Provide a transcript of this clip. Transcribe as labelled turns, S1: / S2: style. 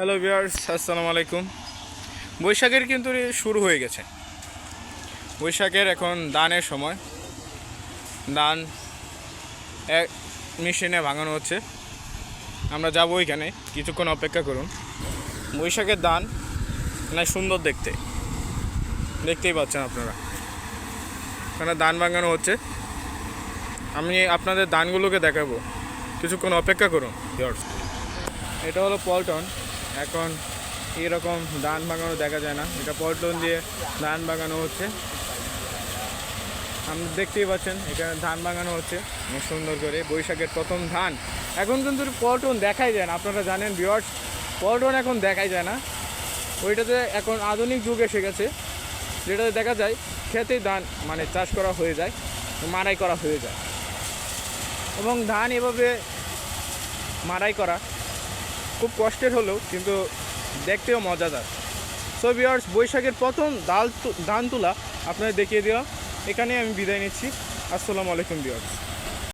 S1: Hello viewers, আসসালামু আলাইকুম। বৈশাখের কিন্তু শুরু হয়ে গেছে। বৈশাখের এখন ধানের সময়। ধান এক মেশিনে ভাঙানো হচ্ছে। আমরা যাবো ওইখানে, কিছুক্ষণ অপেক্ষা করুন। বৈশাখের ধান না সুন্দর দেখতেই পাচ্ছেন আপনারা। এখানে ধান ভাঙানো হচ্ছে। আমি আপনাদের ধানগুলোকে দেখাবো, কিছুক্ষণ অপেক্ষা করুন ভিউয়ার্স। এটা হলো পল্টন। এখন এরকম ধান ভাঙানো দেখা যায় না, এটা পল্টন দিয়ে ধান ভাঙানো হচ্ছে। আপনি দেখতেই পাচ্ছেন এখানে ধান ভাঙানো হচ্ছে সুন্দর করে। বৈশাখের প্রথম ধান এখন কিন্তু পল্টন দেখাই যায় না, আপনারা জানেন ভিউয়ার্স। পল্টন এখন দেখাই যায় না, ওইটাতে এখন আধুনিক যুগ এসে গেছে, যেটাতে দেখা যায় খেতেই ধান চাষ করা হয়ে যায়, মাড়াই করা হয়ে যায়। এবং ধান এভাবে মাড়াই করা খুব কষ্টের হলেও কিন্তু দেখতেও মজাদার। সো ভিউয়ার্স, বৈশাখের প্রথম ধান তোলা আপনাদের দেখিয়ে দেওয়া। এখানে আমি বিদায় নিচ্ছি। আসসালামু আলাইকুম ভিউয়ার্স।